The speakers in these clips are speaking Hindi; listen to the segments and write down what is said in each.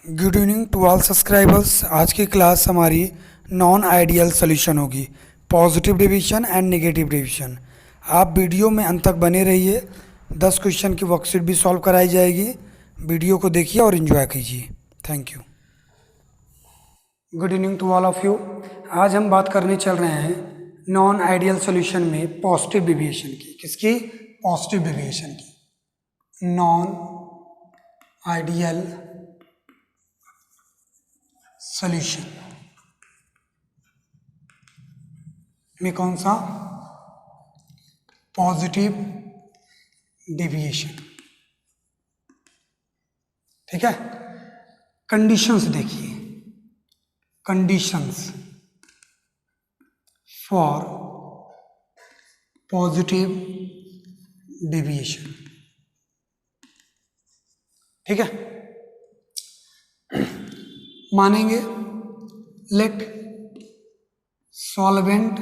Good evening to all subscribers. आज की क्लास हमारी नॉन आइडियल सॉल्यूशन होगी, positive division and negative division. आप वीडियो में अंत तक बने रहिए। 10 क्वेश्चन की वर्कशीट भी सॉल्व कराई जाएगी। वीडियो को देखिए और एंजॉय कीजिए। Thank you. Good evening to all of you. आज हम बात करने चल रहे हैं नॉन आइडियल सॉल्यूशन में पॉजिटिव डिविएशन की। किसकी? पॉजिटिव डिविएशन की। नॉन आइडियल सॉल्यूशन में कौन सा? Positive deviation. ठीक है, कंडीशंस देखिए। Conditions for positive deviation. ठीक है, मानेंगे let solvent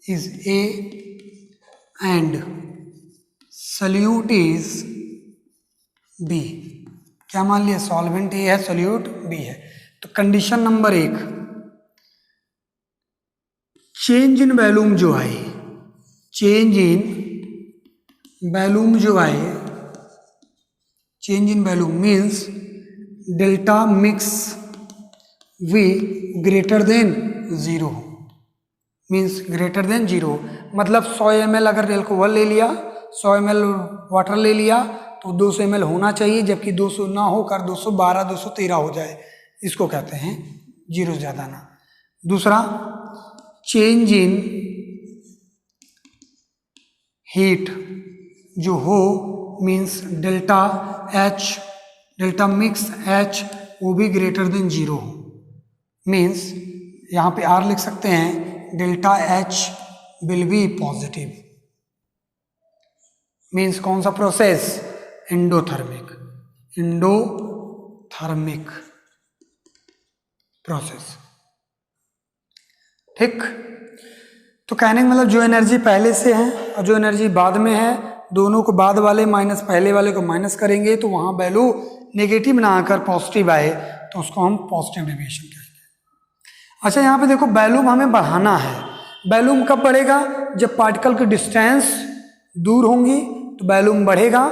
is A and solute is B. क्या मान लिया? सॉल्वेंट ए है, सॉल्यूट बी है। तो condition number 1, change in volume जो आए, चेंज इन वॉल्यूम जो आए, change in volume means delta mix V greater than 0, means greater than 0। मतलब 100 ml अगर एल्कोहल ले लिया, 100 ml वाटर ले लिया तो 200 ml होना चाहिए, जबकि 200 ना होकर 212 213 हो जाए, इसको कहते हैं 0 से ज़्यादा ना। दूसरा, चेंज इन हीट जो हो means delta H, delta mix H वो भी ग्रेटर देन 0 हो, मीन्स यहाँ पे R लिख सकते हैं, delta H will be positive. Means कौन सा प्रोसेस? Endothermic, endothermic process. ठीक, तो कहने का मतलब जो एनर्जी पहले से है और जो एनर्जी बाद में है, दोनों को बाद वाले माइनस पहले वाले को माइनस करेंगे तो वहाँ वैल्यू नेगेटिव ना आकर पॉजिटिव आए तो उसको हम पॉजिटिव डेविएशन कहेंगे। अच्छा, यहाँ पे देखो वॉल्यूम हमें बढ़ाना है। वॉल्यूम कब बढ़ेगा? जब पार्टिकल की डिस्टेंस दूर होंगी तो वॉल्यूम बढ़ेगा।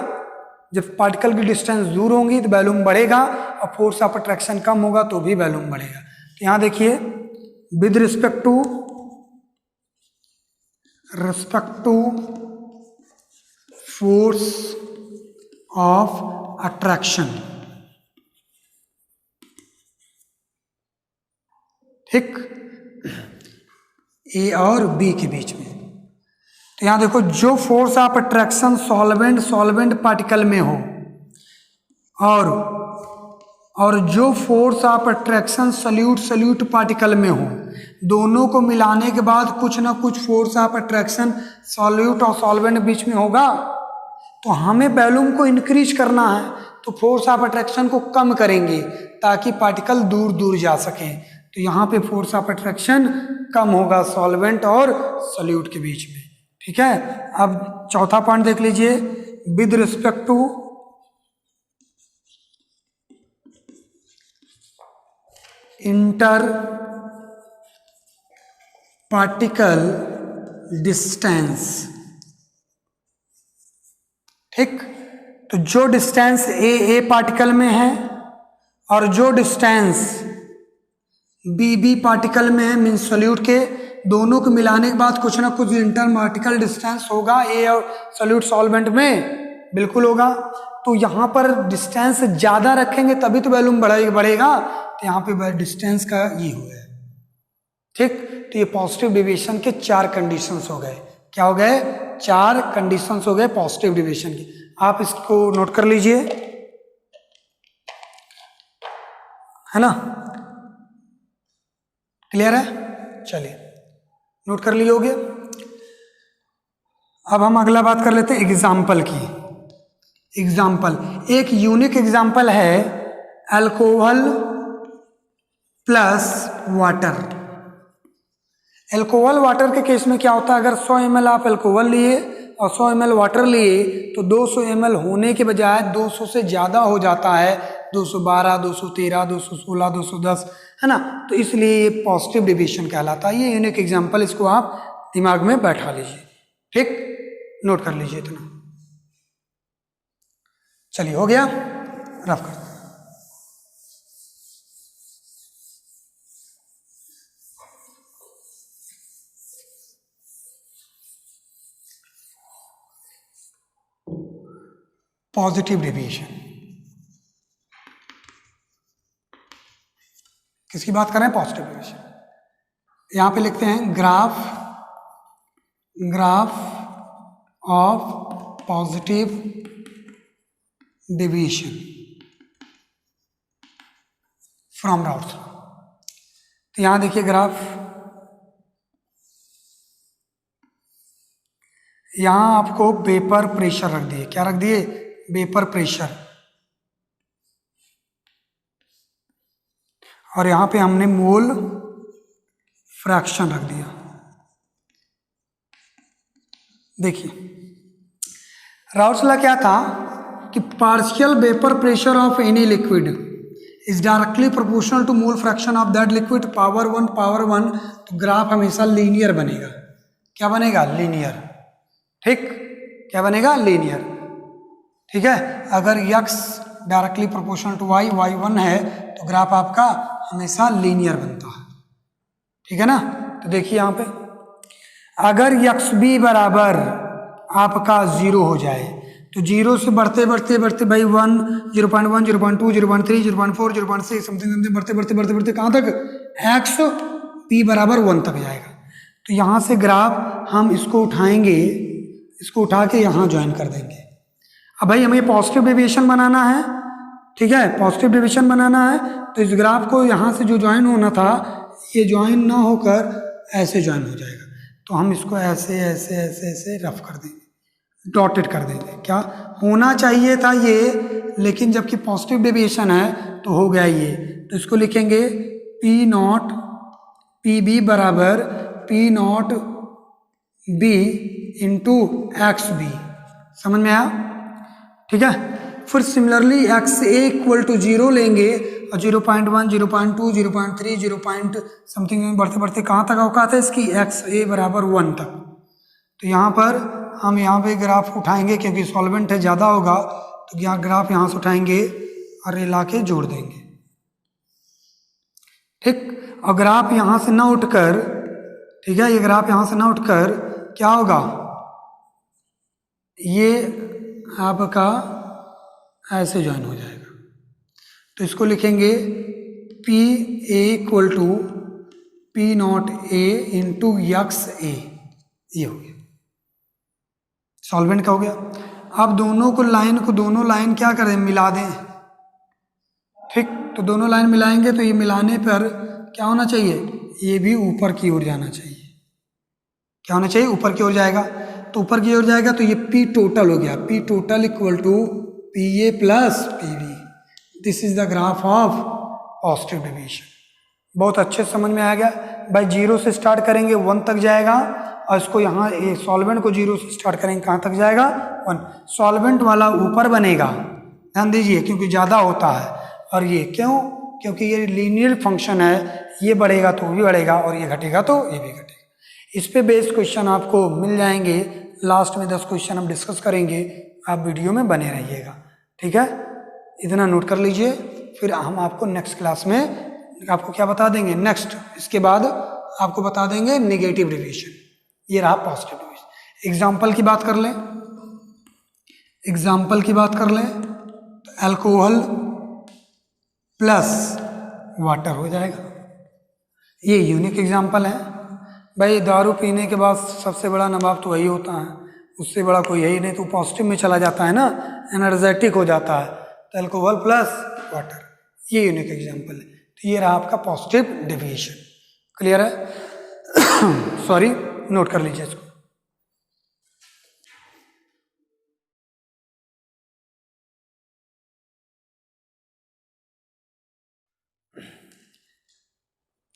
जब पार्टिकल की डिस्टेंस दूर होंगी तो वॉल्यूम बढ़ेगा, और फोर्स ऑफ अट्रैक्शन कम होगा तो भी वॉल्यूम बढ़ेगा। तो यहाँ देखिए, with respect to force of attraction. ठीक, ए और बी के बीच में। तो यहां देखो, जो force of attraction solvent particle में हो और जो force of attraction solute particle में हो, दोनों को मिलाने के बाद कुछ ना कुछ फोर्स ऑफ अट्रैक्शन सॉल्यूट और सॉल्वेंट बीच में होगा। तो हमें वॉल्यूम को इंक्रीज करना है तो फोर्स ऑफ अट्रैक्शन को कम करेंगे ताकि पार्टिकल दूर दूर जा सके। तो यहाँ पे फोर्स ऑफ अट्रैक्शन कम होगा सॉल्वेंट और सॉल्यूट के बीच में। ठीक है, अब चौथा पॉइंट देख लीजिए, with respect to inter particle distance. ठीक, तो जो डिस्टेंस ए पार्टिकल में है और जो डिस्टेंस बी पार्टिकल में है, मीन्स सॉल्यूट के, दोनों को मिलाने के बाद कुछ ना कुछ इंटर पार्टिकल डिस्टेंस होगा ए और सॉल्यूट सॉल्वेंट में, बिल्कुल होगा। तो यहाँ पर डिस्टेंस ज़्यादा रखेंगे तभी तो वॉल्यूम बढ़ेगा। तो यहाँ पे डिस्टेंस का ये हो गया। ठीक, तो ये पॉजिटिव डेविएशन के 4 कंडीशंस हो गए। क्या हो गए? 4 कंडीशंस हो गए पॉजिटिव डेविएशन की। आप इसको नोट कर लीजिए, है ना? क्लियर है? चलिए, नोट कर लिए होगे। अब हम अगला बात कर लेते हैं एग्जाम्पल की। एग्जाम्पल, एक यूनिक एग्जाम्पल है alcohol plus water. Alcohol water के केस में क्या होता है? अगर 100 ml आप अल्कोहल लिए और 100 ml वाटर लिए तो 200 ml होने के बजाय 200 से ज़्यादा हो जाता है, 212, 213, 216, 210, है ना। तो इसलिए ये पॉजिटिव डेविएशन कहलाता है। ये यूनिक एग्जाम्पल, इसको आप दिमाग में बैठा लीजिए, ठीक, नोट कर लीजिए इतना। चलिए, हो गया, रफ कर। पॉजिटिव डेविएशन किसकी बात कर रहे हैं? Positive deviation. यहां पे लिखते हैं graph of positive deviation from routes law. तो यहां देखिए ग्राफ, यहां आपको वेपर प्रेशर रख दिए। क्या रख दिए? Vapour pressure. और यहां पे हमने मोल फ्रैक्शन रख दिया। देखिए राउट्स लॉ क्या था कि partial vapour pressure of any liquid is directly proportional to mole fraction of that liquid power 1। तो ग्राफ हमेशा लीनियर बनेगा। क्या बनेगा? लीनियर। ठीक, क्या बनेगा? लीनियर। ठीक है, अगर x directly proportional to y, y1 है, तो ग्राफ आपका हमेशा लीनियर बनता है। ठीक है ना। तो देखिए यहां पे अगर एक्स बी बराबर आपका 0 हो जाए, तो 0 से बढ़ते बढ़ते बढ़ते भाई 1, 0.1, 0.2, 0.3, 0.4, 0.6 समथिंग बढ़ते बढ़ते बढ़ते बढ़ते कहाँ तक? एक्स बी बराबर 1 तक जाएगा। तो यहाँ से ग्राफ हम इसको उठाएंगे, इसको उठा के यहाँ ज्वाइन कर देंगे। अब भाई हमें पॉजिटिव डेविएशन बनाना है, ठीक है, पॉजिटिव डेविएशन बनाना है। तो इस ग्राफ को यहाँ से जो ज्वाइन होना था, ये ज्वाइन ना होकर ऐसे ज्वाइन हो जाएगा। तो हम इसको ऐसे ऐसे ऐसे ऐसे रफ कर देंगे, डॉटेड कर देंगे। क्या होना चाहिए था ये, लेकिन जबकि पॉजिटिव डेविएशन है तो हो गया ये। तो इसको लिखेंगे पी नॉट पी बी बराबर P naught B into X B. समझ में आया? ठीक है। फिर similarly X A equal to 0 लेंगे और 0.1, 0.2, 0.3, 0. समथिंग बढ़ते बढ़ते कहाँ तक औकात है इसकी? एक्स ए बराबर 1 तक। तो यहाँ पर हम यहाँ पे ग्राफ उठाएंगे, क्योंकि सॉल्वेंट है ज़्यादा होगा, तो यहाँ ग्राफ यहाँ से उठाएंगे और ये ला के जोड़ देंगे। ठीक, और ग्राफ यहाँ से ना उठकर, ठीक है, ये ग्राफ यहाँ से ना उठकर क्या होगा? ये आपका ऐसे ज्वाइन हो जाएगा। तो इसको लिखेंगे P A equal to P naught A into X A. ये हो गया, सॉल्वेंट का हो गया। अब दोनों लाइन क्या करें? मिला दें। ठीक, तो दोनों लाइन मिलाएंगे तो ये मिलाने पर क्या होना चाहिए? ये भी ऊपर की ओर जाना चाहिए। क्या होना चाहिए? ऊपर की ओर जाएगा। तो ऊपर की ओर जाएगा तो ये पी टोटल हो गया। P total equal to P A plus P B. This is the graph of positive deviation. बहुत अच्छे समझ में आ गया भाई। 0 से स्टार्ट करेंगे 1 तक जाएगा, और इसको यहाँ सॉल्वेंट को 0 से स्टार्ट करेंगे, कहाँ तक जाएगा? 1। सॉल्वेंट वाला ऊपर बनेगा, ध्यान दीजिए, क्योंकि ज़्यादा होता है। और ये क्यों? क्योंकि ये लीनियर फंक्शन है, ये बढ़ेगा तो भी बढ़ेगा और ये घटेगा तो ये भी घटेगा। इस पे बेस्ड क्वेश्चन आपको मिल जाएंगे। लास्ट में 10 क्वेश्चन हम डिस्कस करेंगे, आप वीडियो में बने रहिएगा। ठीक है, इतना नोट कर लीजिए। फिर हम आपको नेक्स्ट क्लास में आपको क्या बता देंगे? नेक्स्ट इसके बाद आपको बता देंगे नेगेटिव डेविएशन। ये रहा पॉजिटिव डेविएशन। एग्जाम्पल की बात कर लें, एग्जाम्पल की बात कर लें तो अल्कोहल प्लस वाटर हो जाएगा। ये यूनिक एग्जाम्पल है भाई। दारू पीने के बाद सबसे बड़ा नवाब तो वही होता है, उससे बड़ा कोई है ही नहीं। तो पॉजिटिव में चला जाता है ना, एनर्जेटिक हो जाता है। तो अल्कोहल प्लस वाटर, ये यूनिक एग्जाम्पल है। तो ये रहा आपका पॉजिटिव डेविएशन। क्लियर है? सॉरी, नोट कर लीजिए इसको।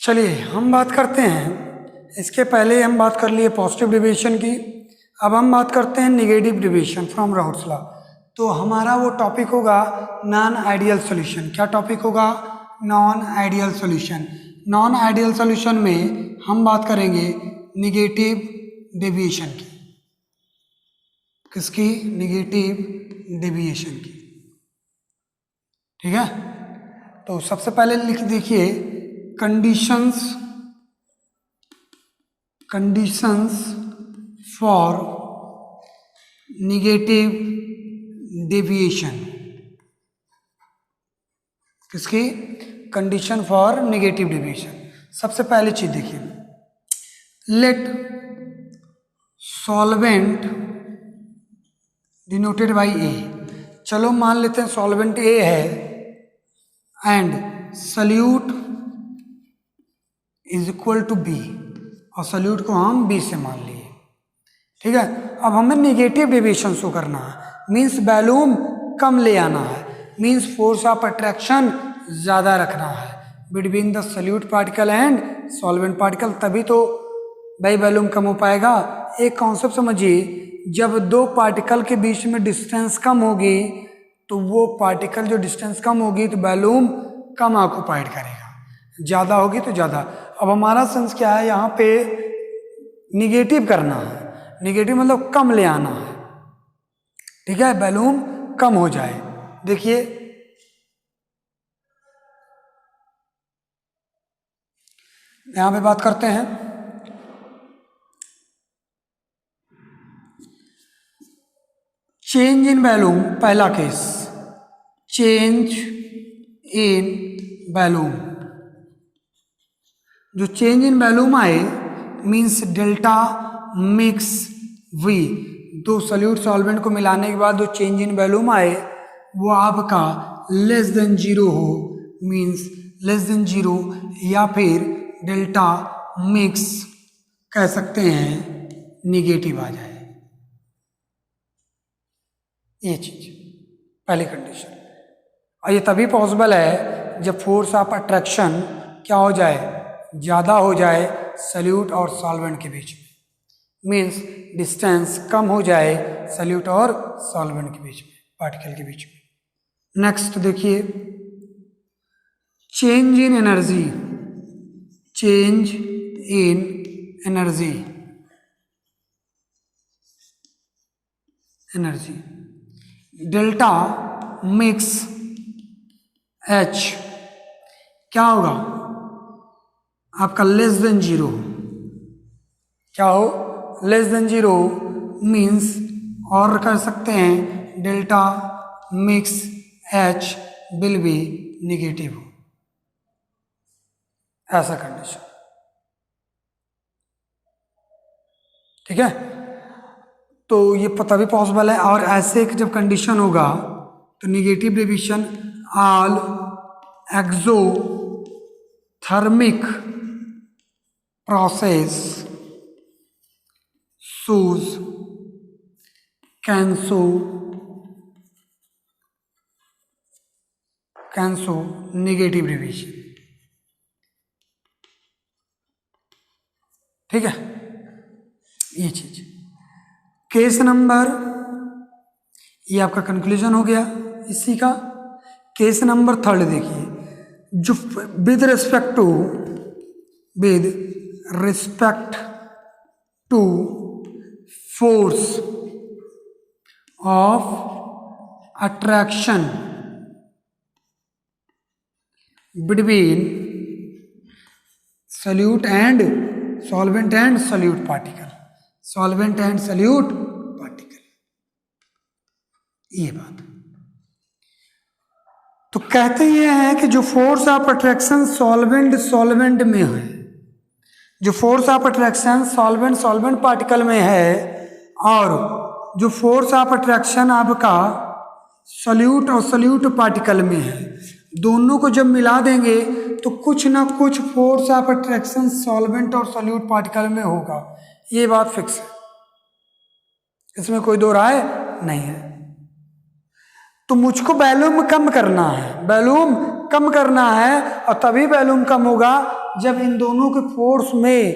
चलिए हम बात करते हैं, इसके पहले हम बात कर लिए पॉजिटिव डेविएशन की। अब हम बात करते हैं negative deviation from routes law. तो हमारा वो टॉपिक होगा नॉन आइडियल सॉल्यूशन। क्या टॉपिक होगा? Non ideal solution. Non ideal solution में हम बात करेंगे निगेटिव डेविएशन की। किसकी? निगेटिव डेविएशन की। ठीक है, तो सबसे पहले लिख देखिए कंडीशंस फॉर निगेटिव डेविएशन। किसकी? Condition for negative deviation. सबसे पहली चीज देखिए, let solvent denoted by A. चलो मान लेते हैं सॉल्वेंट ए है and solute is equal to B, और सल्यूट को हम बी से मान लिए। ठीक है, अब हमें नेगेटिव डेविएशन शो करना है, मीन्स वैल्यूम कम ले आना है, मीन्स फोर्स ऑफ अट्रैक्शन ज़्यादा रखना है between the solute particle and solvent particle, तभी तो भाई वैल्यूम कम हो पाएगा। एक कॉन्सेप्ट समझिए, जब दो पार्टिकल के बीच में डिस्टेंस कम होगी तो वो पार्टिकल जो डिस्टेंस कम होगी तो वैल्यूम कम ऑक्युपाइड करेगा, ज़्यादा होगी तो ज़्यादा। अब हमारा सेंस क्या है, यहाँ पे निगेटिव करना है, निगेटिव मतलब कम ले आना है। ठीक है, वैल्यूम कम हो जाए। देखिए यहां पे बात करते हैं, चेंज इन वैल्यूम। पहला केस, चेंज इन वैल्यूम। जो चेंज इन वैल्यूम आए मीन्स डेल्टा मिक्स वी, दो सॉल्यूट सॉल्वेंट को मिलाने के बाद जो चेंज इन वैल्यूम आए वो आपका लेस देन जीरो हो, मीन्स लेस देन जीरो, या फिर डेल्टा मिक्स कह सकते हैं निगेटिव आ जाए। ये चीज पहली कंडीशन। और ये तभी पॉसिबल है जब फोर्स ऑफ अट्रैक्शन क्या हो जाए, ज़्यादा हो जाए सल्यूट और सॉल्वेंट के बीच में, मीन्स डिस्टेंस कम हो जाए सल्यूट और सॉल्वेंट के बीच में, पार्टिकल के बीच में। नेक्स्ट देखिए, change in energy. Change in energy, energy delta mix H क्या होगा आपका? Less than zero. क्या हो? लेस देन जीरो, मीन्स और कर सकते हैं delta mix H will be negative, ऐसा कंडीशन। ठीक है, तो ये पता भी पॉसिबल है। और ऐसे जब कंडीशन होगा तो negative deviation all exothermic process shows can show negative deviation. ठीक है, ये चीज। केस नंबर, ये आपका कंक्लूजन हो गया इसी का। केस नंबर थर्ड देखिए, जो with respect to force of attraction between solute and solvent and solute particle, solvent and solute particle, ये बात। तो कहते ये हैं कि जो फोर्स ऑफ अट्रैक्शन सॉल्वेंट में है, जो force of attraction solvent particle में है, और जो फोर्स ऑफ अट्रैक्शन आपका सॉल्यूट और सल्यूट पार्टिकल में है, दोनों को जब मिला देंगे तो कुछ ना कुछ फोर्स ऑफ अट्रैक्शन सॉल्वेंट और सल्यूट पार्टिकल में होगा। ये बात फिक्स है, इसमें कोई दो राय नहीं है। तो मुझको वैल्यूम कम करना है, वैल्यूम कम करना है, और तभी वैल्यूम कम होगा जब इन दोनों के फोर्स में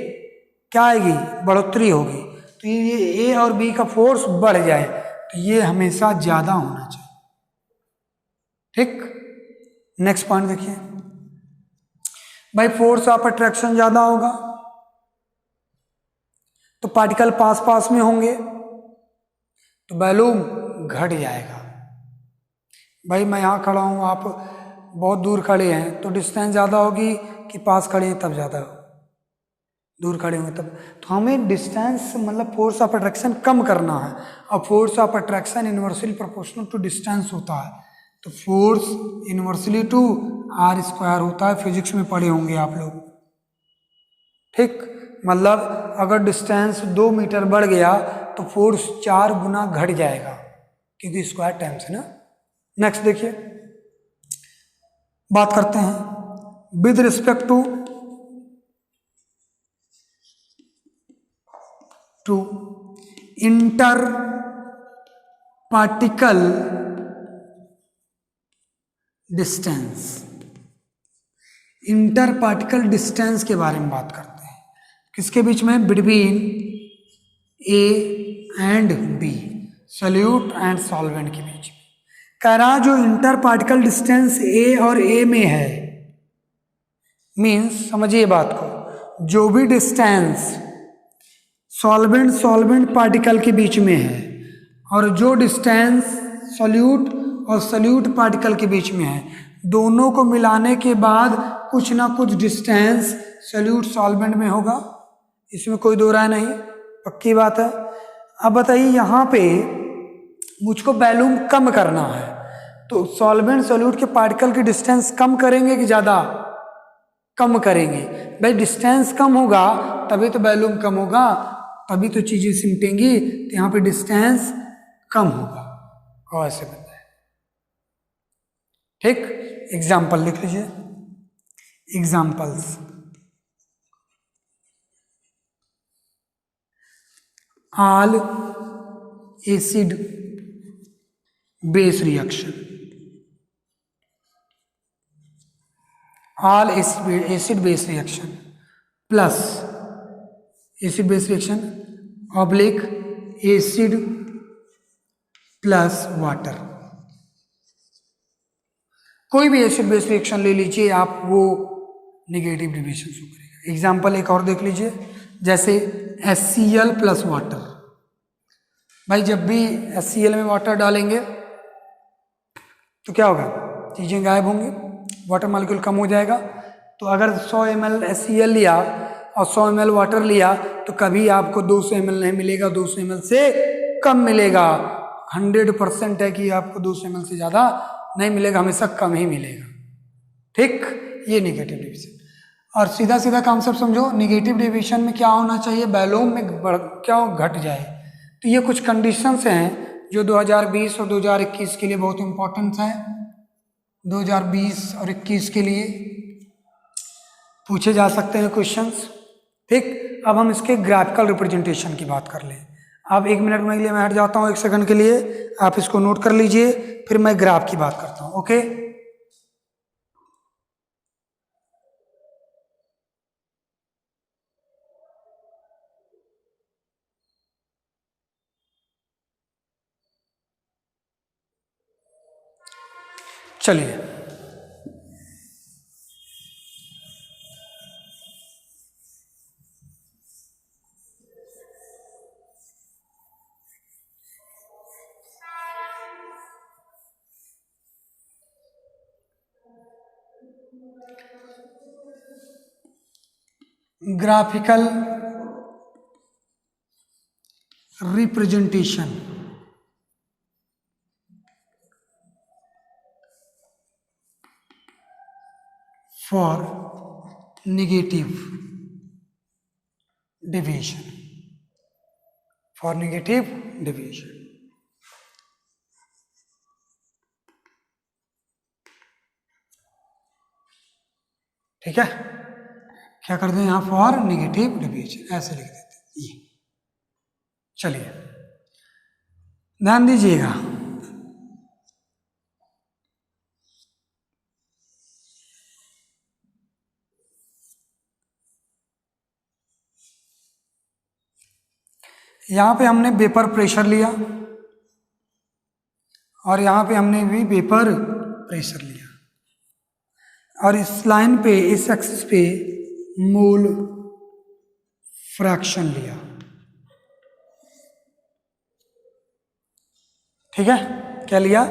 क्या आएगी, बढ़ोतरी होगी। तो ये ए और बी का फोर्स बढ़ जाए, तो ये हमेशा ज्यादा होना चाहिए। ठीक, नेक्स्ट पॉइंट देखिए भाई, फोर्स ऑफ अट्रैक्शन ज्यादा होगा तो पार्टिकल पास पास में होंगे तो वॉल्यूम घट जाएगा। भाई मैं यहाँ खड़ा हूँ, आप बहुत दूर खड़े हैं तो डिस्टेंस ज़्यादा होगी कि पास खड़े हैं तब ज़्यादा, दूर खड़े होंगे तब। तो हमें डिस्टेंस मतलब फोर्स ऑफ अट्रैक्शन कम करना है, और force of attraction inversely proportional to distance होता है। तो force inversely to R square होता है, फिजिक्स में पढ़े होंगे आप लोग। ठीक, मतलब अगर डिस्टेंस 2 मीटर बढ़ गया तो फोर्स 4 गुना घट जाएगा क्योंकि स्क्वायर टाइम्स है ना। नेक्स्ट देखिए, बात करते हैं with respect to inter particle distance. Inter particle distance के बारे में बात करते हैं, किसके बीच में, between A and B, solute and solvent के बीच में। कह रहा जो इंटर पार्टिकल डिस्टेंस ए और ए में है, मीन्स समझिए बात को, जो भी डिस्टेंस सॉल्वेंट सॉल्वेंट पार्टिकल के बीच में है और जो डिस्टेंस सॉल्यूट और सॉल्यूट पार्टिकल के बीच में है, दोनों को मिलाने के बाद कुछ ना कुछ डिस्टेंस सॉल्यूट सॉल्वेंट में होगा, इसमें कोई दो राय नहीं, पक्की बात है। अब बताइए यहाँ पे मुझको वॉल्यूम कम करना है तो सॉल्वेंट सॉल्यूट के पार्टिकल की डिस्टेंस कम करेंगे कि ज़्यादा, कम करेंगे। भाई डिस्टेंस कम होगा तभी तो वॉल्यूम कम होगा, तभी तो चीज़ें सिमटेंगी, तो यहाँ पे डिस्टेंस कम होगा और ऐसे बनता है। ठीक, एग्जाम्पल लिख लीजिए, examples, all acid base reaction, all acid base reaction plus acid base reaction oblique acid plus water. कोई भी एसिड बेस रिएक्शन ले लीजिए आप, वो नेगेटिव डिविएशन शो करेगा। एग्जाम्पल एक और देख लीजिए, जैसे HCl प्लस वाटर। भाई जब भी HCl में वाटर डालेंगे तो क्या होगा, चीज़ें गायब होंगी, वाटर मॉलिक्यूल कम हो जाएगा। तो अगर 100 ml HCl लिया और 100 ml वाटर लिया तो कभी आपको 200 ml नहीं मिलेगा, 200 ml से कम मिलेगा। 100% है कि आपको 200 ml से ज़्यादा नहीं मिलेगा, हमेशा कम ही मिलेगा। ठीक, ये नेगेटिव डिविएशन। और सीधा सीधा कॉन्सेप्ट समझो, नेगेटिव डिविएशन में क्या होना चाहिए, वॉल्यूम में क्या घट जाए। तो ये कुछ कंडीशंस हैं जो 2020 और 2021 के लिए बहुत इंपॉर्टेंट है। 2020 और 21 के लिए पूछे जा सकते हैं क्वेश्चंस। ठीक, अब हम इसके ग्राफिकल रिप्रेजेंटेशन की बात कर लें। अब 1 मिनट में के लिए मैं हट जाता हूँ, 1 सेकंड के लिए आप इसको नोट कर लीजिए, फिर मैं ग्राफ की बात करता हूँ। ओके, चलिए graphical representation for negative deviation, for negative deviation. ठीक है, क्या करते हैं यहाँ, फॉर नेगेटिव डिविएशन ऐसे लिख देते हैं ये। चलिए ध्यान दीजिएगा, यहाँ पे हमने वेपर प्रेशर लिया, और यहाँ पे हमने भी वेपर प्रेशर लिया, और इस लाइन पे, इस एक्सिस पे मोल फ्रैक्शन लिया। ठीक है, क्या लिया?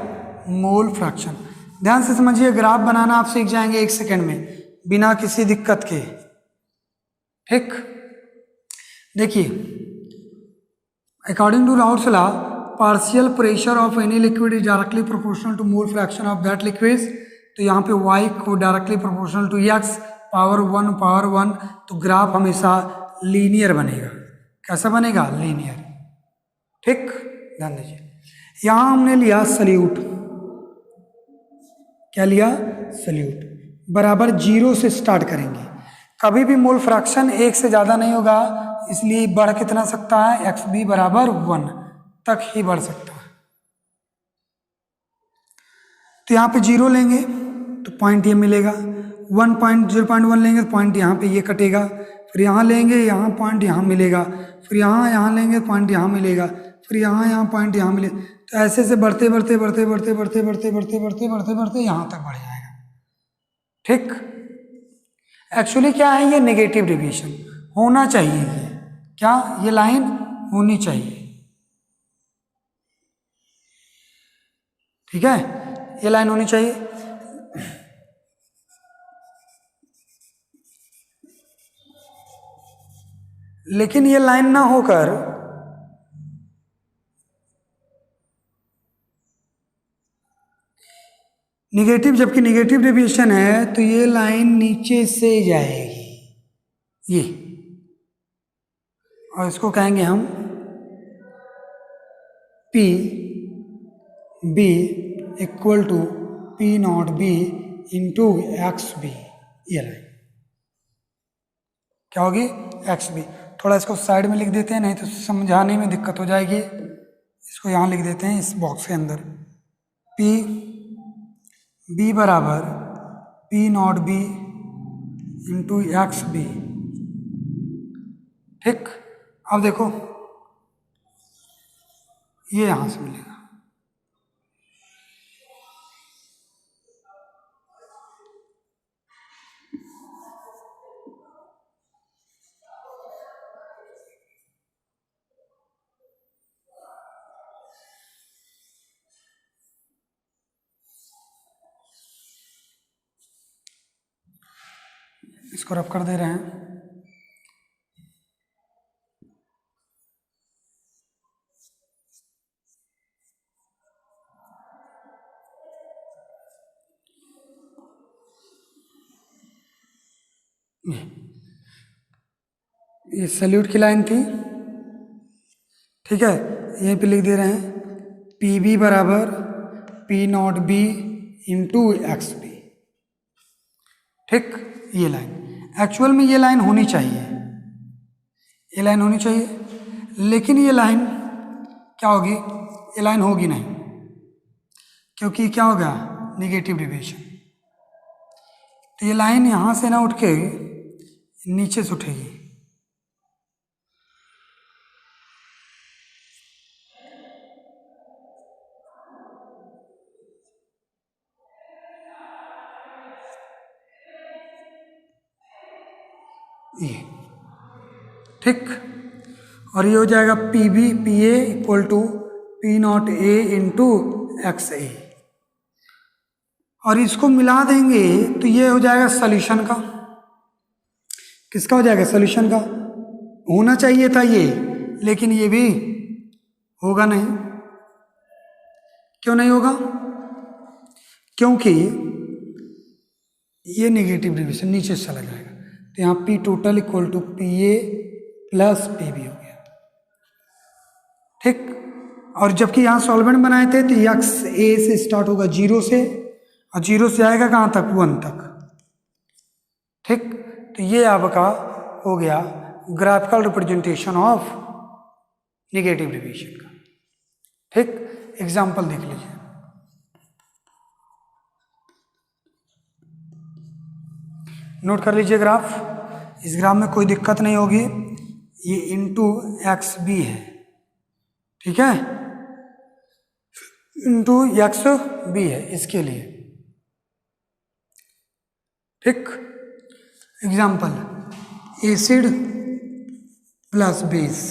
Mole fraction. ध्यान से समझिए, ग्राफ बनाना आप सीख जाएंगे 1 सेकेंड में बिना किसी दिक्कत के। ठीक, देखिए, according to Raoult's law, partial pressure of any liquid is directly proportional to mole fraction of that liquid. तो यहाँ पे y को directly proportional to x power 1, तो ग्राफ हमेशा लीनियर बनेगा। कैसा बनेगा? लीनियर। ठीक, ध्यान दीजिए, यहाँ हमने लिया सल्यूट। क्या लिया? सल्यूट। बराबर 0 से स्टार्ट करेंगे। कभी भी मोल फ्रैक्शन 1 से ज़्यादा नहीं होगा, इसलिए बढ़ कितना सकता है? XB बराबर 1 तक ही बढ़ सकता है। तो यहाँ पे 0 लेंगे तो पॉइंट ये मिलेगा, 0.1 लेंगे तो पॉइंट यहाँ पे ये कटेगा, फिर यहाँ लेंगे, यहाँ पॉइंट यहाँ मिलेगा, फिर यहाँ लेंगे पॉइंट यहाँ मिलेगा, फिर यहाँ पॉइंट यहाँ मिलेगा। तो ऐसे से बढ़ते बढ़ते बढ़ते बढ़ते बढ़ते बढ़ते बढ़ते बढ़ते बढ़ते बढ़ते यहाँ तक बढ़ जाएगा। ठीक, एक्चुअली क्या है? ये नेगेटिव डेविएशन होना चाहिए। ये क्या? ये लाइन होनी चाहिए। ठीक है, ये लाइन होनी चाहिए। लेकिन ये लाइन ना होकर निगेटिव, जबकि निगेटिव डेविएशन है तो ये लाइन नीचे से जाएगी, ये, और इसको कहेंगे हम P B equal to P naught B into X B. ये लाइन क्या होगी? X B. थोड़ा इसको साइड में लिख देते हैं, नहीं तो समझाने में दिक्कत हो जाएगी। इसको यहाँ लिख देते हैं इस बॉक्स के अंदर, पी बी बराबर P naught B into X B. ठीक, अब देखो ये यहाँ से मिलेगा, इसको रफ कर दे रहे हैं। ये सल्यूट की लाइन थी। ठीक है, यहीं पे लिख दे रहे हैं पी बी बराबर P naught B into X B. ठीक, ये लाइन एक्चुअल में ये लाइन होनी चाहिए, ये लाइन होनी चाहिए, लेकिन ये लाइन क्या होगी? ये लाइन होगी नहीं, क्योंकि क्या होगा? Negative deviation. तो ये लाइन यहाँ से ना उठ के नीचे से उठेगी। ये ठीक, और ये हो जाएगा P B P A equal to P naught A into X A, और इसको मिला देंगे तो ये हो जाएगा सॉल्यूशन का। किसका हो जाएगा? सॉल्यूशन का। होना चाहिए था ये, लेकिन ये भी होगा नहीं। क्यों नहीं होगा? क्योंकि ये नेगेटिव डेविएशन नीचे से चला जाएगा, तो यहाँ P total equal to P A plus P B हो गया। ठीक, और जबकि यहाँ सॉल्वेंट बनाए थे तो एक्स ए से स्टार्ट होगा 0 से, और 0 से आएगा कहाँ तक? 1 तक। ठीक, तो ये आपका हो गया graphical representation of negative deviation का। ठीक, एग्जाम्पल देख लीजिए। नोट कर लीजिए ग्राफ। इस ग्राफ में कोई दिक्कत नहीं होगी, ये इंटू एक्स बी है। ठीक है, इंटू एक्स बी है इसके लिए। ठीक, example acid plus base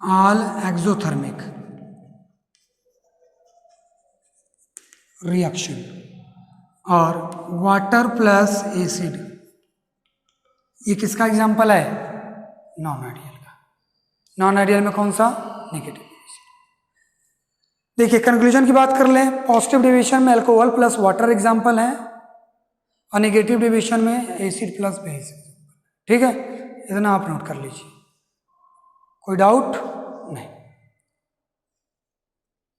all exothermic reaction और वाटर प्लस एसिड, ये किसका एग्जाम्पल है? नॉन आइडियल का। नॉन आइडियल में कौन सा? नेगेटिव। देखिए कंक्लूजन की बात कर लें, पॉजिटिव डेविएशन में अल्कोहल प्लस वाटर एग्जाम्पल है और नेगेटिव डेविएशन में एसिड प्लस बेस। ठीक है, इतना आप नोट कर लीजिए, कोई डाउट नहीं।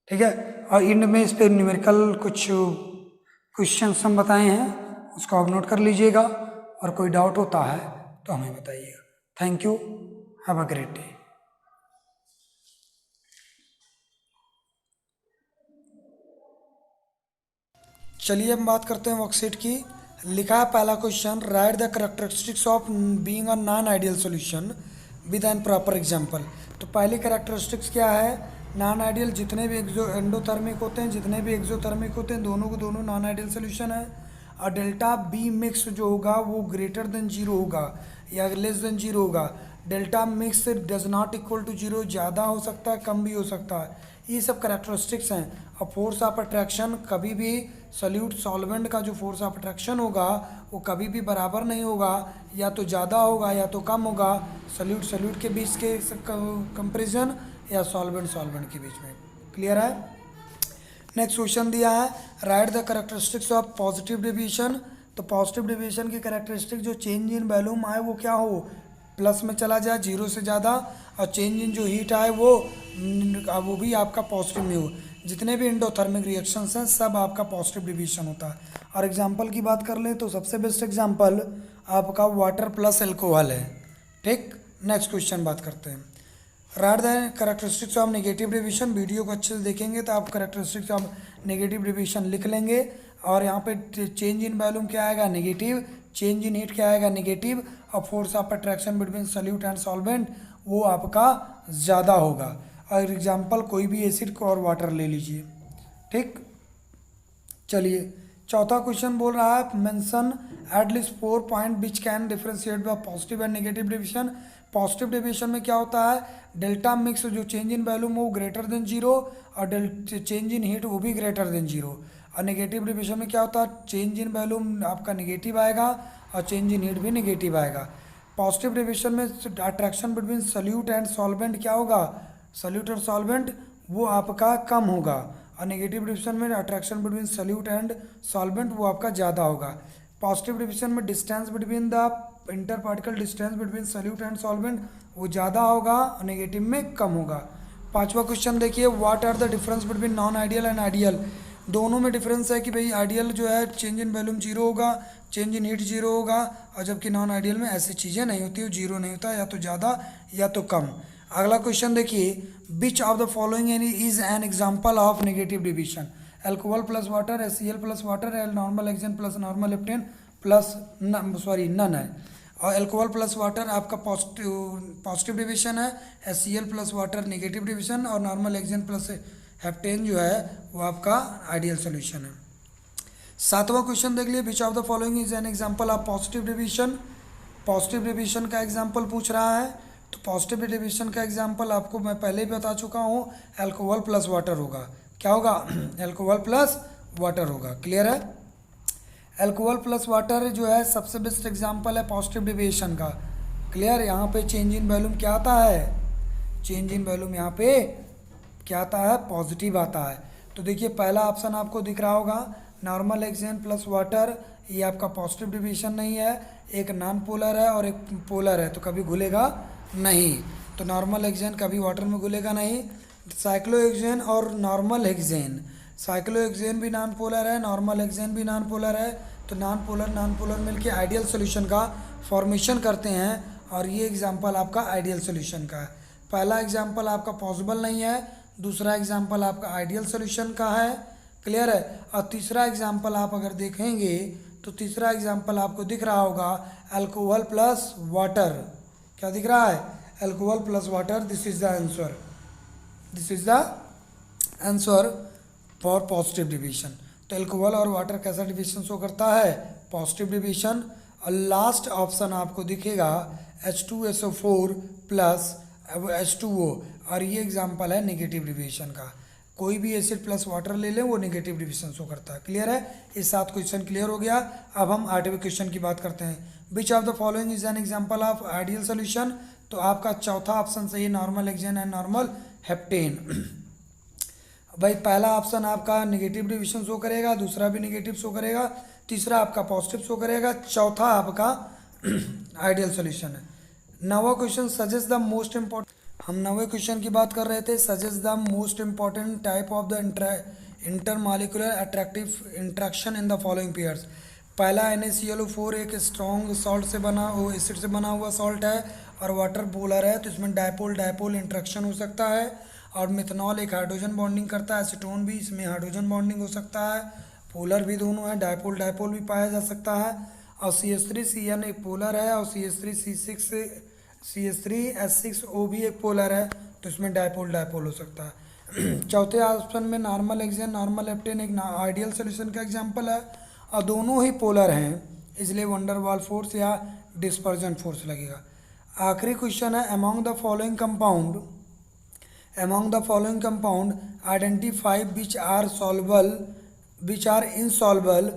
ठीक है, और इंड में इस पर न्यूमेरिकल कुछ क्वेश्चंस हम बताए हैं, उसको आप नोट कर लीजिएगा और कोई डाउट होता है तो हमें बताइएगा। Thank you, have a great day. चलिए हम बात करते हैं वर्कशीट की। लिखा है पहला question, write the characteristics of being a non ideal solution with an proper example. तो पहली कैरेक्टरिस्टिक्स क्या है? नॉन आइडियल जितने भी एंडोथर्मिक होते हैं, जितने भी एक्सोथर्मिक होते हैं, दोनों को दोनों नॉन आइडियल सोल्यूशन है। और डेल्टा बी मिक्स जो होगा वो ग्रेटर देन जीरो होगा या लेस देन जीरो होगा। Delta mix does not equal to zero, ज़्यादा हो सकता है, कम भी हो सकता है। ये सब कैरेक्टरिस्टिक्स हैं। और फोर्स ऑफ अट्रैक्शन, कभी भी सॉल्यूट सॉल्वेंट का जो फोर्स ऑफ अट्रैक्शन होगा वो कभी भी बराबर नहीं होगा, या तो ज़्यादा होगा या तो कम होगा सॉल्यूट सॉल्यूट के बीच के कंपेरिजन या सॉल्वेंट सॉल्वेंट के बीच में। क्लियर है? नेक्स्ट क्वेश्चन दिया है, right the characteristics of positive deviation. तो पॉजिटिव डेविएशन की कैरेक्टरिस्टिक जो चेंज इन वॉल्यूम आए वो क्या हो? प्लस में चला जाए, जीरो से ज़्यादा, और चेंज इन जो हीट आए वो भी आपका पॉजिटिव में हो। जितने भी एंडोथर्मिक रिएक्शंस हैं सब आपका पॉजिटिव डेविएशन होता है। और एग्जांपल की बात कर लें तो सबसे बेस्ट एग्जांपल आपका वाटर प्लस अल्कोहल है। ठीक, नेक्स्ट क्वेश्चन बात करते हैं, right the characteristics of negative deviation. Video को अच्छे से देखेंगे तो आप कैरेक्टरिस्टिक्स ऑफ नेगेटिव डेविएशन लिख लेंगे। और यहाँ पे चेंज इन वॉल्यूम क्या आएगा? नेगेटिव। चेंज इन हीट क्या आएगा? नेगेटिव। और force of attraction between solute and solvent वो आपका ज़्यादा होगा। और एग्जांपल कोई भी एसिड को और वाटर ले लीजिए। ठीक, चलिए चौथा क्वेश्चन बोल रहा है, mention at least 4 point which can differentiate the positive and negative deviation. Positive deviation में क्या होता है? डेल्टा मिक्स जो चेंज इन वॉल्यूम वो ग्रेटर देन जीरो, और चेंज इन हीट वो भी ग्रेटर देन जीरो। और नेगेटिव डेविएशन में क्या होता है? चेंज इन वॉल्यूम आपका नेगेटिव आएगा और चेंज इन हीट भी नेगेटिव आएगा। पॉजिटिव डेविएशन में attraction between solute and solvent क्या होगा? सॉल्यूट एंड सॉल्वेंट वो आपका कम होगा। और नेगेटिव डिविजन में attraction between solute and solvent वो आपका ज़्यादा होगा। पॉजिटिव डिविजन में distance between the inter particle distance between solute and solvent वो ज़्यादा होगा और नेगेटिव में कम होगा। पांचवा क्वेश्चन देखिए, what are the difference between non ideal and ideal. दोनों में डिफरेंस है कि भाई आइडियल जो है चेंज इन वॉल्यूम जीरो होगा, चेंज इन हीट जीरो होगा, और जबकि नॉन आइडियल में ऐसी चीज़ें नहीं होती, वो जीरो नहीं होता, या तो ज़्यादा या तो कम। अगला क्वेश्चन देखिए, which of the following is an example of negative division. Alcohol plus water, HCl plus water, normal hexane plus normal heptane plus none है। और अल्कोहल प्लस वाटर आपका पॉजिटिव डिविजन है, HCl plus water negative division, और नॉर्मल हेक्सेन प्लस हेप्टेन जो है वो आपका आइडियल सोल्यूशन है। सातवां क्वेश्चन देख लिए, विच of the following is an example of positive division. Positive division का एग्जांपल पूछ रहा है, तो पॉजिटिव डिविजन का एग्जांपल आपको मैं पहले ही बता चुका हूँ, अल्कोहल प्लस वाटर होगा। क्या होगा? अल्कोहल प्लस वाटर होगा। क्लियर है? अल्कोहल प्लस वाटर जो है सबसे बेस्ट एग्जांपल है पॉजिटिव डिविजन का। क्लियर? यहाँ पे चेंज इन वॉल्यूम क्या आता है? चेंज इन वॉल्यूम यहाँ पे क्या आता है? पॉजिटिव आता है। तो देखिए पहला ऑप्शन आपको दिख रहा होगा, नॉर्मल हेक्सेन प्लस वाटर, ये आपका पॉजिटिव डिविजन नहीं है, एक नॉन पोलर है और एक पोलर है, तो कभी घुलेगा नहीं। तो नॉर्मल हेक्सेन कभी वाटर में घुलेगा नहीं। साइक्लोहेक्सेन और नॉर्मल हेक्सेन, साइक्लोहेक्सेन भी नॉन पोलर है, नॉर्मल हेक्सेन भी नॉन पोलर है, तो नॉन पोलर मिलके आइडियल सॉल्यूशन का फॉर्मेशन करते हैं, और ये एग्जांपल आपका आइडियल सॉल्यूशन का है। पहला एग्जांपल आपका पॉसिबल नहीं है, दूसरा एग्जांपल आपका आइडियल सॉल्यूशन का है। क्लियर है? और तीसरा एग्जांपल आप अगर देखेंगे तो तीसरा एग्जांपल आपको दिख रहा होगा अल्कोहल प्लस वाटर। क्या दिख रहा है? Alcohol plus water. This is the answer, this is the answer for positive division. तो एल्कोहल और वाटर कैसा डिवीजन शो करता है? Positive division. और लास्ट ऑप्शन आपको दिखेगा H2SO4 प्लस H2O, और ये एग्जांपल है नेगेटिव डिवीजन का। कोई भी एसिड प्लस वाटर ले लें वो नेगेटिव डिवीजन शो करता है। क्लियर है? इस 7 क्वेश्चन क्लियर हो गया। अब हम 8वें क्वेश्चन की बात करते हैं। विच of the following is an example of ideal solution? तो आपका चौथा ऑप्शन सही है, normal hexane and normal heptane. भाई पहला ऑप्शन आपका नेगेटिव डिवीजन शो करेगा, दूसरा भी नेगेटिव शो करेगा, तीसरा आपका पॉजिटिव शो करेगा, चौथा आपका आइडियल सॉल्यूशन है। 9वां question suggest the most important, हम 9वें क्वेश्चन की बात कर रहे थे। Suggest the most important type of the intermolecular attractive interaction in the following pairs. पहला NaClO4 एक स्ट्रॉन्ग सॉल्ट से बना, वो एसिड से बना हुआ सॉल्ट है और वाटर पोलर है, तो इसमें डायपोल डायपोल इंट्रैक्शन हो सकता है। और मिथनॉल एक हाइड्रोजन बॉन्डिंग करता है, एसीटोन भी, इसमें हाइड्रोजन बॉन्डिंग हो सकता है, पोलर भी दोनों है, डायपोल डायपोल भी पाया जा सकता है। और CH3CN एक पोलर है और CH3S6O भी एक पोलर है, तो इसमें डायपोल डायपोल हो सकता है। चौथे ऑप्शन में नॉर्मल हेक्सेन नॉर्मल हेप्टेन एक आइडियल सॉल्यूशन का एग्जांपल है और दोनों ही पोलर हैं, इसलिए वंडरवाल फोर्स या डिस्पर्जन फोर्स लगेगा। आखिरी क्वेश्चन है among the following compound identify which are insoluble,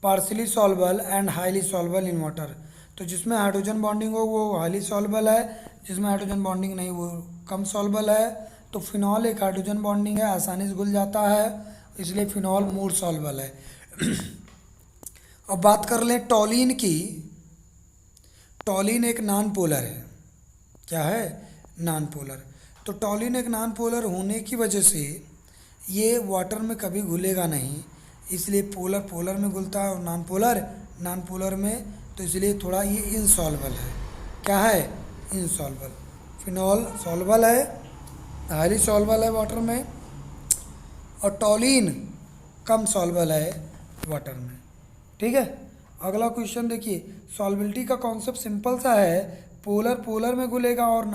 partially soluble and highly soluble in water. तो जिसमें हाइड्रोजन बॉन्डिंग हो वो हाईली सॉल्युबल है, जिसमें हाइड्रोजन बॉन्डिंग नहीं वो कम सॉल्युबल है। तो फिनॉल एक हाइड्रोजन बॉन्डिंग है, आसानी से घुल जाता है, इसलिए फिनॉल मोर सॉल्युबल है। अब बात कर लें टॉलिन की। टॉलिन एक नॉन पोलर है। क्या है? Non polar. तो टॉलिन एक नॉन पोलर होने की वजह से ये वाटर में कभी घुलेगा नहीं, इसलिए पोलर पोलर में घुलता है और नॉन पोलर में, तो इसलिए थोड़ा ये इनसॉल्युबल है। क्या है? इनसॉल्युबल। फिनॉल सॉल्युबल है, हाईली सॉल्युबल है वाटर में, और टॉलिन कम सॉल्युबल है वाटर में। ठीक है, अगला क्वेश्चन देखिए। सॉल्युबिलिटी का कॉन्सेप्ट सिंपल सा है, पोलर पोलर में घुलेगा और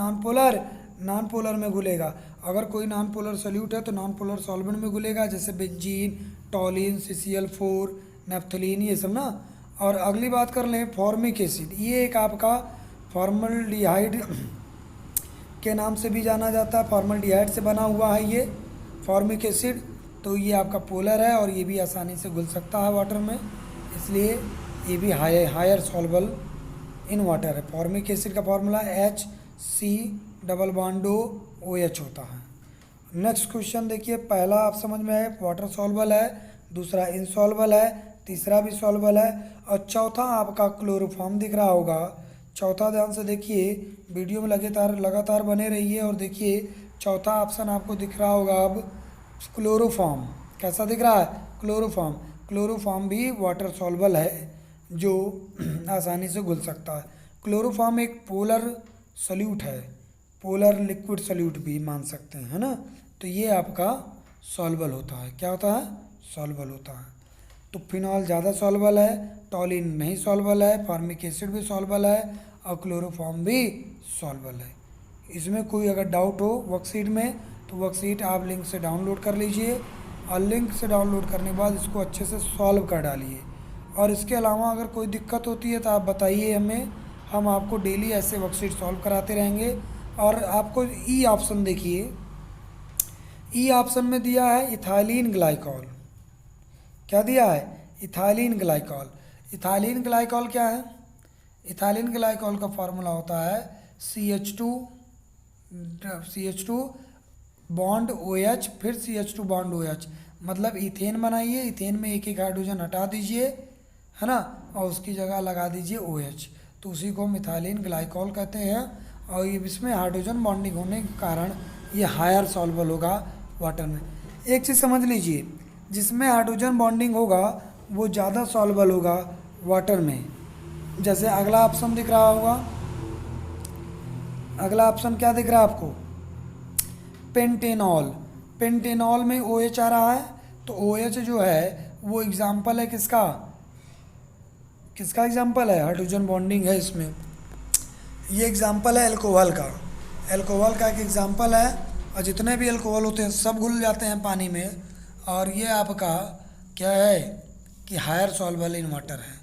नॉन पोलर में घुलेगा। अगर कोई नॉन पोलर सोल्यूट है तो नॉन पोलर सॉल्वेंट में घुलेगा, जैसे बेंजीन, टॉलिन, CCl4, नेफ्थलीन, ये सब ना। और अगली बात कर लें फॉर्मिक एसिड। ये एक आपका फॉर्मल्डिहाइड के नाम से भी जाना जाता है, फॉर्मल्डिहाइड से बना हुआ है ये फॉर्मिक एसिड। तो ये आपका पोलर है और ये भी आसानी से घुल सकता है वाटर में, इसलिए ये भी हायर सॉल्युबल इन वाटर है। फॉर्मिक एसिड का फॉर्मूला HC≡OH होता है। नेक्स्ट क्वेश्चन देखिए, पहला आप समझ में आए, वाटर सॉल्युबल है, दूसरा इनसॉल्युबल है, तीसरा भी सॉल्युबल है, और चौथा आपका क्लोरोफॉर्म दिख रहा होगा। चौथा ध्यान से देखिए, वीडियो में लगातार बने रहिए और देखिए चौथा ऑप्शन आपको दिख रहा होगा। अब क्लोरोफॉर्म कैसा दिख रहा है? क्लोरोफॉर्म भी वाटर सॉल्युबल है, जो आसानी से घुल सकता है। क्लोरोफॉर्म एक पोलर सॉल्यूट है, पोलर लिक्विड सॉल्यूट भी मान सकते हैं, है ना। तो ये आपका सॉल्युबल होता है। क्या होता है? सॉल्युबल होता है। तो फिनॉल ज़्यादा सॉल्युबल है, टॉलिन नहीं सॉल्युबल है, फॉर्मिक एसिड भी सॉल्युबल है और क्लोरोफॉर्म भी सॉल्युबल है। इसमें कोई अगर डाउट हो वर्कशीट में तो वर्कशीट आप लिंक से डाउनलोड कर लीजिए और लिंक से डाउनलोड करने के बाद इसको अच्छे से सॉल्व कर डालिए। और इसके अलावा अगर कोई दिक्कत होती है तो आप बताइए हमें, हम आपको डेली ऐसे वर्कशीट सॉल्व कराते रहेंगे। और आपको ई ऑप्शन देखिए, ई ऑप्शन में दिया है इथाइलिन ग्लाइकॉल। क्या दिया है? Ethylene glycol. इथाइलिन ग्लाइकॉल क्या है? इथाइलिन ग्लाइकॉल का फार्मूला होता है CH2 बॉन्ड OH फिर CH2 बॉन्ड OH। मतलब इथेन बनाइए, इथेन में एक एक हाइड्रोजन हटा दीजिए, है ना, और उसकी जगह लगा दीजिए OH, तो उसी को हम इथाइलिन ग्लाइकॉल कहते हैं। और ये इसमें हाइड्रोजन बॉन्डिंग होने के कारण ये हायर सॉल्युबल होगा वाटर में। एक चीज़ समझ लीजिए, जिसमें हाइड्रोजन बॉन्डिंग होगा वो ज़्यादा सॉल्युबल होगा वाटर में। जैसे अगला ऑप्शन दिख रहा होगा, अगला ऑप्शन क्या दिख रहा है आपको? पेंटेनॉल। पेंटेनॉल में OH आ रहा है, तो OH जो है वो एग्जाम्पल है किसका? किसका एग्जाम्पल है? हाइड्रोजन बॉन्डिंग है इसमें। ये एग्जाम्पल है एल्कोहल का। एल्कोहल का एक एग्जाम्पल है और जितने भी अल्कोहल होते हैं सब घुल जाते हैं पानी में, और ये आपका क्या है कि हायर सॉल्युबल इन वाटर है।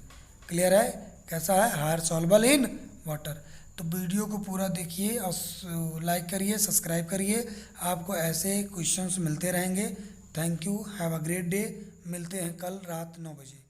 क्लियर है? कैसा है? Higher soluble in water. तो वीडियो को पूरा देखिए और लाइक करिए, सब्सक्राइब करिए, आपको ऐसे क्वेश्चंस मिलते रहेंगे। Thank you, have a great day. मिलते हैं कल रात 9 बजे।